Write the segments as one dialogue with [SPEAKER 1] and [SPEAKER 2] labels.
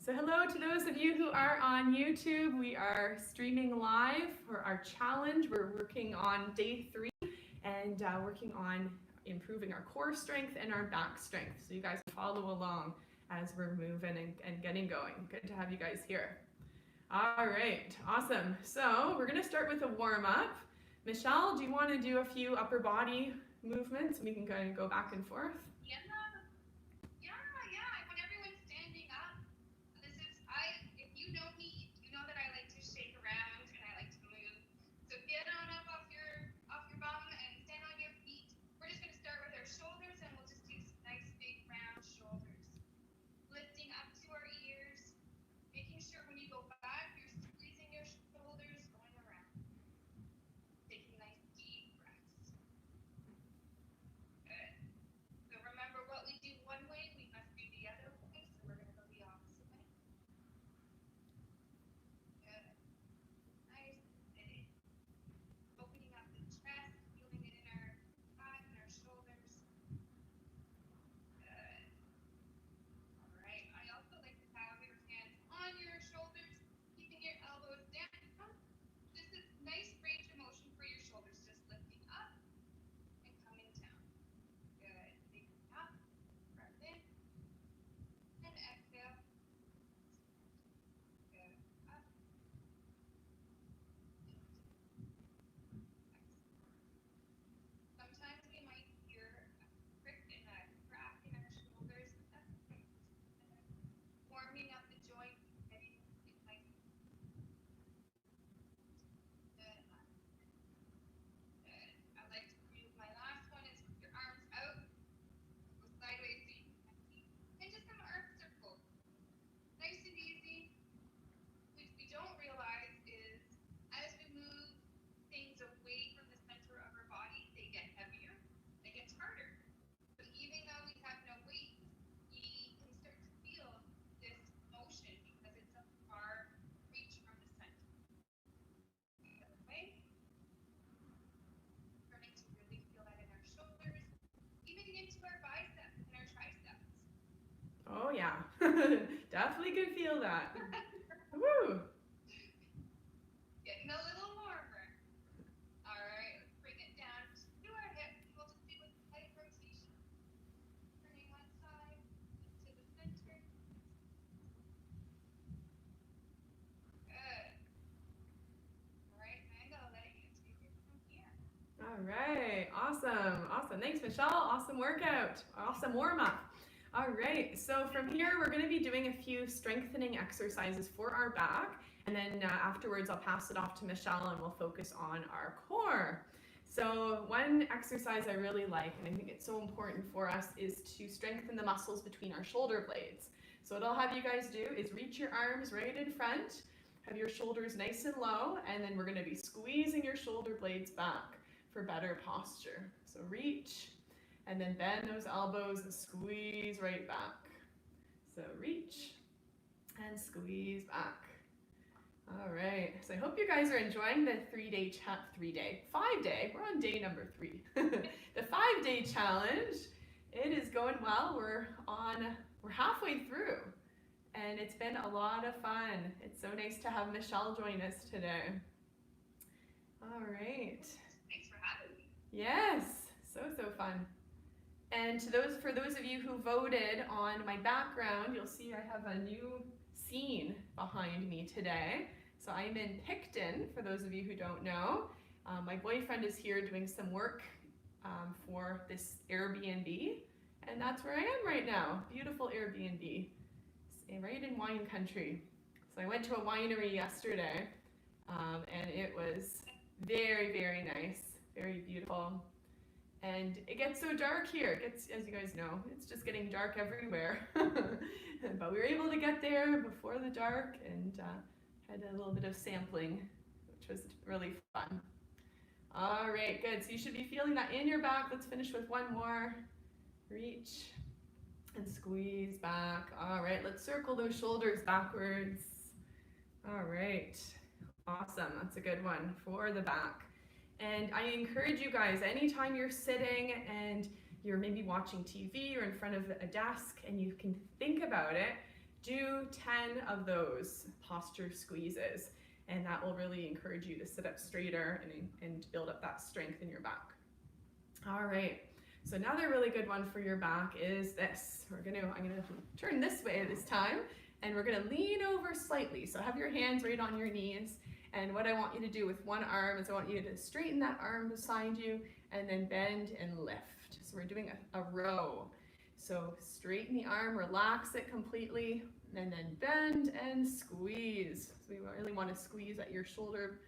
[SPEAKER 1] So hello to those of you who are on YouTube. We are streaming live for our challenge. We're working on day 3 and working on improving our core strength and our back strength. So you guys follow along as we're moving and getting going. Good to have you guys here. All right, awesome. So we're gonna start with a warm up. Michelle, do you want to do a few upper body movements? We can kind of go back and forth. Oh yeah, definitely can feel that. Woo!
[SPEAKER 2] Getting a little warmer. All right, let's bring it down to our hips. We'll just do a slight rotation. Turning one side to the center. Good. All right, Amanda, I'll let you take it from here.
[SPEAKER 1] All right, awesome. Thanks, Michelle. Awesome workout, awesome warm up. All right, so from here, we're gonna be doing a few strengthening exercises for our back, and then afterwards, I'll pass it off to Michelle and we'll focus on our core. So one exercise I really like, and I think it's so important for us, is to strengthen the muscles between our shoulder blades. So what I'll have you guys do is reach your arms right in front, have your shoulders nice and low, and then we're gonna be squeezing your shoulder blades back for better posture. So reach, and then bend those elbows and squeeze right back. So reach and squeeze back. All right, so I hope you guys are enjoying the 5-day, we're on day number 3. The 5-day challenge, it is going well. We're halfway through and it's been a lot of fun. It's so nice to have Michelle join us today. All right.
[SPEAKER 2] Thanks for having me.
[SPEAKER 1] Yes, so fun. And for those of you who voted on my background, you'll see I have a new scene behind me today. So I'm in Picton, for those of you who don't know. My boyfriend is here doing some work for this Airbnb, and that's where I am right now. Beautiful Airbnb, right in wine country. So I went to a winery yesterday, and it was very, very nice, very beautiful. And it gets so dark here. It gets, as you guys know, it's just getting dark everywhere. But we were able to get there before the dark and had a little bit of sampling, which was really fun. All right, good. So you should be feeling that in your back. Let's finish with one more. Reach and squeeze back. All right, let's circle those shoulders backwards. All right, awesome. That's a good one for the back. And I encourage you guys, anytime you're sitting and you're maybe watching TV or in front of a desk and you can think about it, do 10 of those posture squeezes, and that will really encourage you to sit up straighter and build up that strength in your back. All right, so another really good one for your back is this. I'm gonna turn this way this time, and we're gonna lean over slightly. So have your hands right on your knees, and what I want you to do with one arm is I want you to straighten that arm beside you and then bend and lift. So we're doing a row. So straighten the arm, relax it completely, and then bend and squeeze. So we really want to squeeze at your shoulder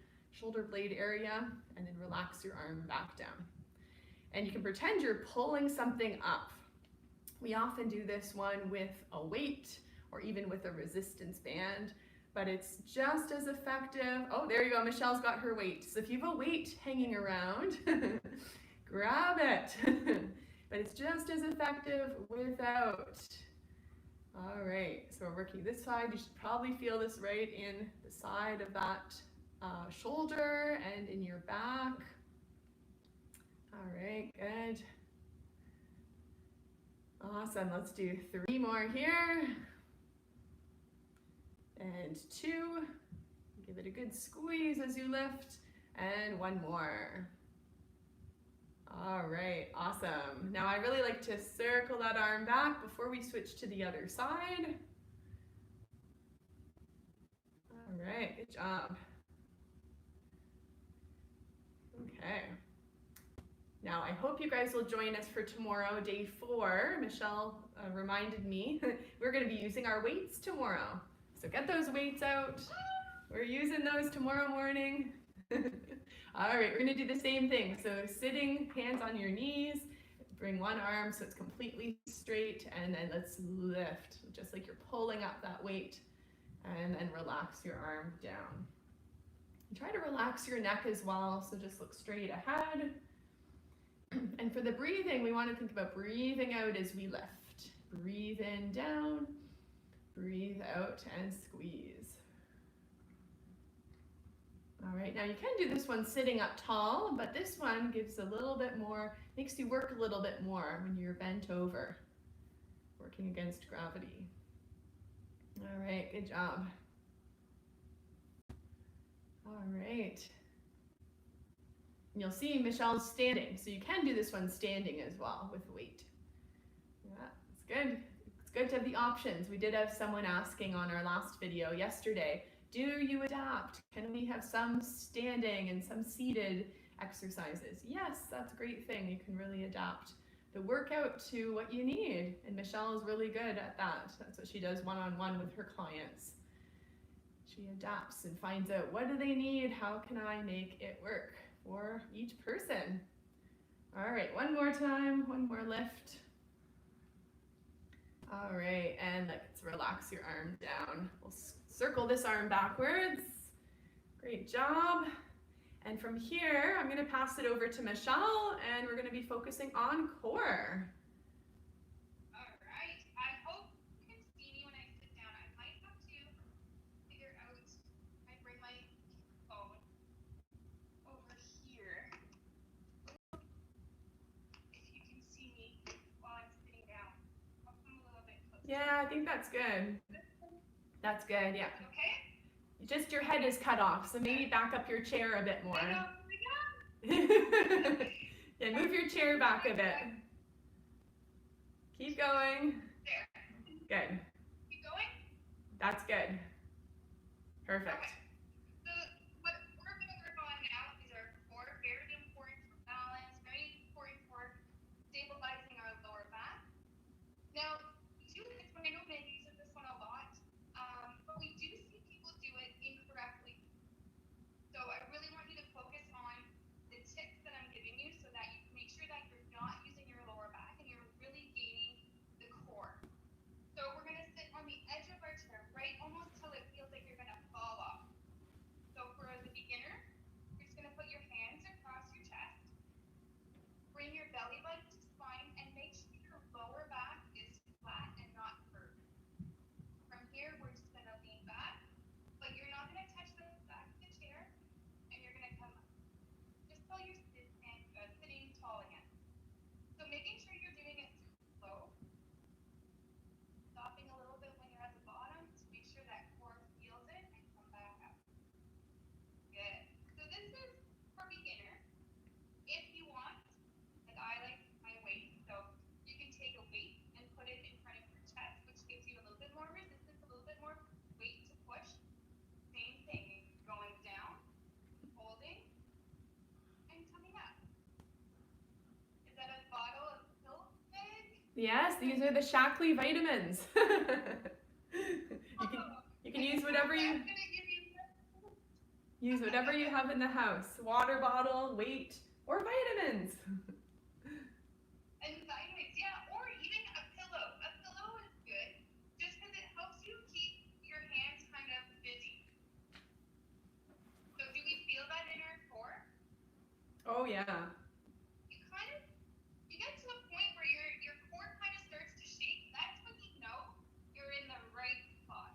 [SPEAKER 1] blade area, and then relax your arm back down. And you can pretend you're pulling something up. We often do this one with a weight or even with a resistance band, but it's just as effective. Oh, there you go, Michelle's got her weight. So if you have a weight hanging around, grab it. But it's just as effective without. All right, so we're working this side. You should probably feel this right in the side of that shoulder and in your back. All right, good. Awesome, let's do 3 more here. And 2. Give it a good squeeze as you lift. And 1 more. All right, awesome. Now I really like to circle that arm back before we switch to the other side. All right, good job. Okay. Now I hope you guys will join us for tomorrow, day 4. Michelle reminded me we're going to be using our weights tomorrow. So get those weights out. We're using those tomorrow morning. All right, we're gonna do the same thing. So sitting, hands on your knees, bring one arm so it's completely straight, and then let's lift, just like you're pulling up that weight, and then relax your arm down. And try to relax your neck as well, so just look straight ahead. And for the breathing, we want to think about breathing out as we lift. Breathe in, down, breathe out, and squeeze. All right, now you can do this one sitting up tall, but this one gives a little bit more, makes you work a little bit more when you're bent over, working against gravity. All right, good job. All right. And you'll see Michelle's standing, so you can do this one standing as well with weight. Yeah, it's good. It's good to have the options. We did have someone asking on our last video yesterday, do you adapt? Can we have some standing and some seated exercises? Yes, that's a great thing. You can really adapt the workout to what you need. And Michelle is really good at that. That's what she does one-on-one with her clients. She adapts and finds out, what do they need? How can I make it work for each person? All right, one more time, one more lift. All right, and let's relax your arm down. We'll circle this arm backwards. Great job. And from here, I'm going to pass it over to Michelle, and we're going to be focusing on core.
[SPEAKER 2] All right. I hope you can see me when I sit down. I might have to figure out, I bring my phone over here. If you can see me while I'm sitting down. I'll come a little bit closer.
[SPEAKER 1] Yeah, I think that's good. That's good, yeah.
[SPEAKER 2] Okay?
[SPEAKER 1] Just your head is cut off, so maybe back up your chair a bit more. Yeah, move your chair back a bit. Keep going.
[SPEAKER 2] There.
[SPEAKER 1] Good.
[SPEAKER 2] Keep going?
[SPEAKER 1] That's good. Perfect.
[SPEAKER 2] Okay. So what we're going to work on now is our core, very important for balance, very important for stabilizing our lower back. Now, we do this one, I know Maggie uses this one a lot, but we do see people do it incorrectly. So I really want you to focus on the tips that I'm giving you so that you can make sure that you're not using your lower back and you're really gaining the core. So we're going to sit on the edge of our chair, right almost till it feels like you're going to fall off.
[SPEAKER 1] Yes, these are the Shaklee vitamins. You can use whatever you have in the house. Water bottle, weight, or vitamins.
[SPEAKER 2] And vitamins, yeah, or even a pillow. A pillow is good just because it helps you keep your hands kind of busy. So do we feel that in our core?
[SPEAKER 1] Oh yeah.
[SPEAKER 2] You get to a point where your core kind of starts to shake. That's when you know you're in the right spot.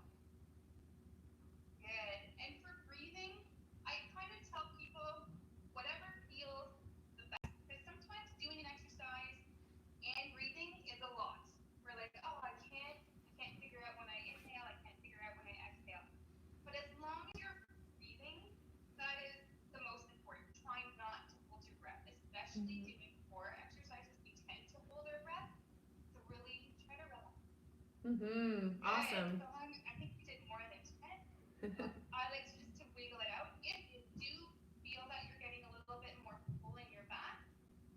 [SPEAKER 2] Good. And for breathing, I kind of tell people whatever feels the best. Because sometimes doing an exercise and breathing is a lot. We're like, oh, I can't figure out when I inhale, I can't figure out when I exhale. But as long as you're breathing, that is the most important. Try not to hold your breath, especially doing core exercises. We tend to hold our breath. So really try to relax.
[SPEAKER 1] Awesome.
[SPEAKER 2] So I think we did more than 10. I like just to wiggle it out. If you do feel that you're getting a little bit more pull in your back,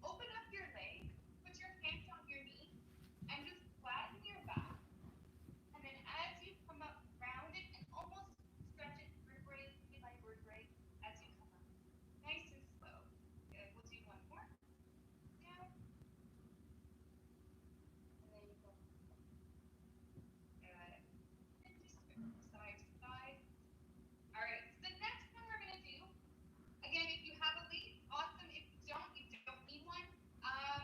[SPEAKER 2] open up your legs, put your hands on your knees, and just flatten your back. And then as you come up, round it and almost stretch it vertebrae by vertebrae as you come up. Nice and slow. Good. We'll do one more. Down. And then you go. Good. And just side to side. All right. So the next one we're going to do, again, if you have a lead, awesome. If you don't need one.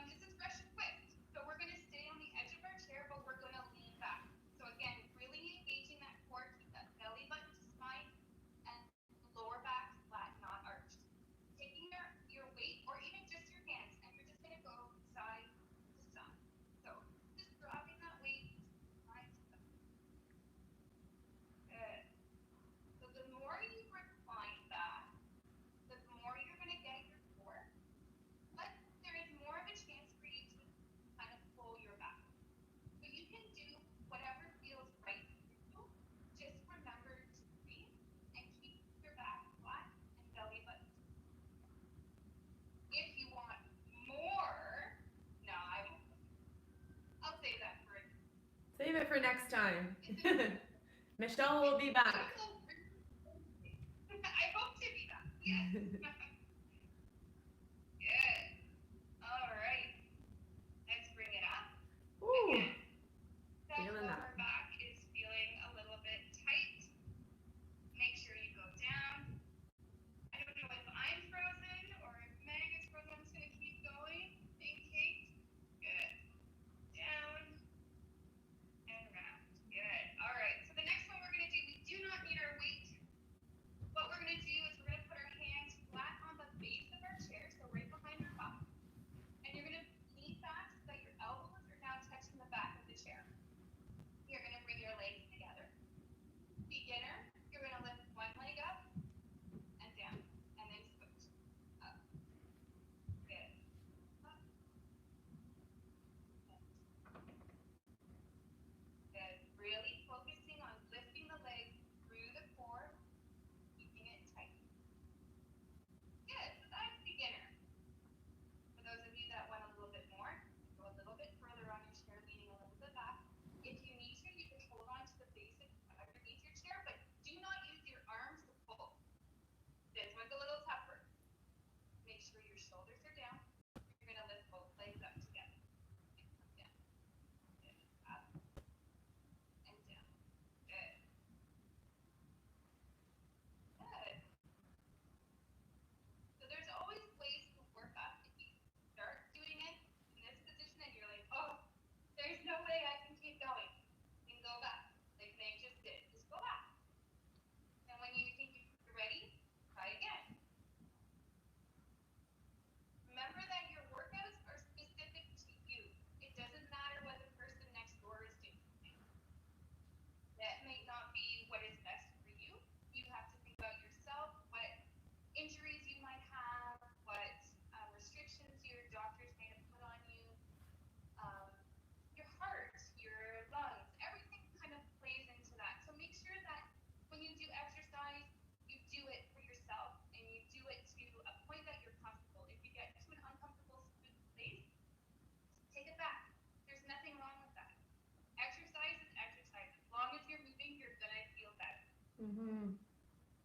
[SPEAKER 2] This is Russian twist. So we're going to stay on the edge of our chair, but we're going to lean back. So again, really engaging that core, keep that belly button to spine, and lower back flat, not arched. Taking your weight, or even just your hands, and you're just going to go side to side. So just dropping that weight side to side. Good. So the more you recline back, the more you're going to get your core, but there is more of a chance for you to kind of pull your back. So you can do whatever feels right for you. Just remember to breathe and keep your back flat and belly button. If you want more, no, I'll save that for it.
[SPEAKER 1] Save it for next time. Michelle will be back.
[SPEAKER 2] I hope to be back. Yes. Good. All right. Let's bring it up.
[SPEAKER 1] Ooh.
[SPEAKER 2] Again, that
[SPEAKER 1] Feeling
[SPEAKER 2] lower
[SPEAKER 1] that.
[SPEAKER 2] back is feeling a little bit tight. Make sure you go down. I don't know if I'm frozen or if Meg is frozen. I'm just going to keep going. Thank Kate. Good. Down and round. Good. All right. So the next one we're going to do, we do not need our weight. What we're going to do is we're going to put our hands flat on the base of our chair, so right behind our butt. And you're going to lean back so that your elbows are now touching the back of the chair. You're going to bring your legs together. Beginner, you're going to lift one leg up and down, and then switch up. Good. Up. Good. Really focusing on lifting the legs through the core, keeping it tight. Good. So that's beginner. For those of you that want a little bit more, go a little bit further on your chair, leaning a little bit back. If you need to, you can hold on to the base underneath your chair, but do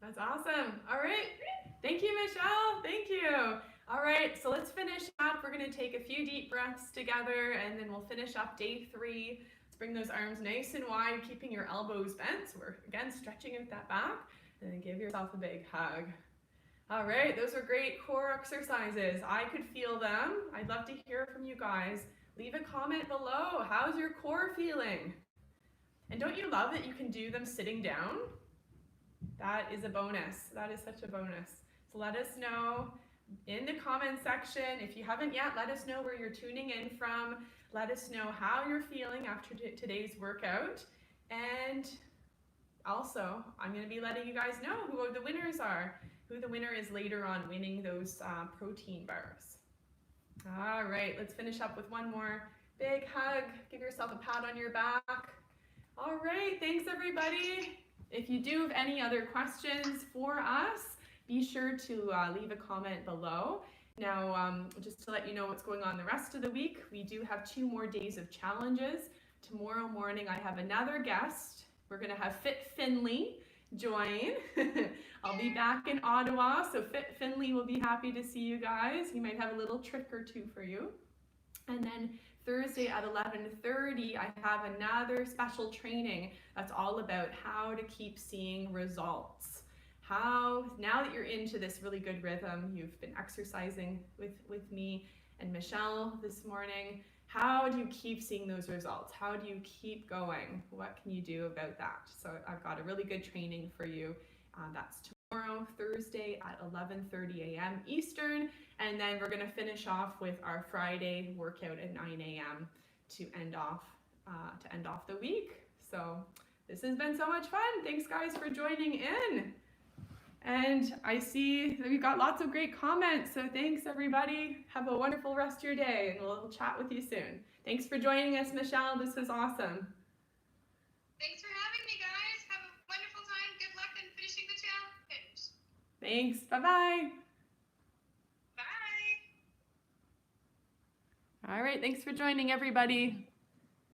[SPEAKER 1] That's awesome. All right. Thank you, Michelle. Thank you. All right, so let's finish up. We're gonna take a few deep breaths together and then we'll finish up day 3. Let's bring those arms nice and wide, keeping your elbows bent. So we're, again, stretching out that back, and then give yourself a big hug. All right, those are great core exercises. I could feel them. I'd love to hear from you guys. Leave a comment below. How's your core feeling? And don't you love that you can do them sitting down? That is a bonus. That is such a bonus. So let us know in the comment section. If you haven't yet, let us know where you're tuning in from. Let us know how you're feeling after today's workout. And also, I'm going to be letting you guys know who the winners are, who the winner is later on winning those protein bars. All right, let's finish up with one more big hug. Give yourself a pat on your back. All right, thanks everybody. If you do have any other questions for us, be sure to leave a comment below. Now, just to let you know what's going on the rest of the week, we do have 2 more days of challenges. Tomorrow morning, I have another guest. We're gonna have Fit Finley join. I'll be back in Ottawa, so Fit Finley will be happy to see you guys. He might have a little trick or 2 for you. And then Thursday at 11:30, I have another special training that's all about how to keep seeing results. How, now that you're into this really good rhythm, you've been exercising with me and Michelle this morning, how do you keep seeing those results? How do you keep going? What can you do about that? So I've got a really good training for you. That's tomorrow, Thursday at 11:30 a.m. Eastern. And then we're gonna finish off with our Friday workout at 9 a.m. to end off the week. So this has been so much fun. Thanks guys for joining in. And I see that we've got lots of great comments, so thanks everybody. Have a wonderful rest of your day, and we'll chat with you soon. Thanks for joining us, Michelle. This was awesome.
[SPEAKER 2] Thanks for having me, guys. Have a wonderful time. Good luck in finishing the challenge.
[SPEAKER 1] Thanks. Bye-bye.
[SPEAKER 2] Bye.
[SPEAKER 1] All right, thanks for joining, everybody.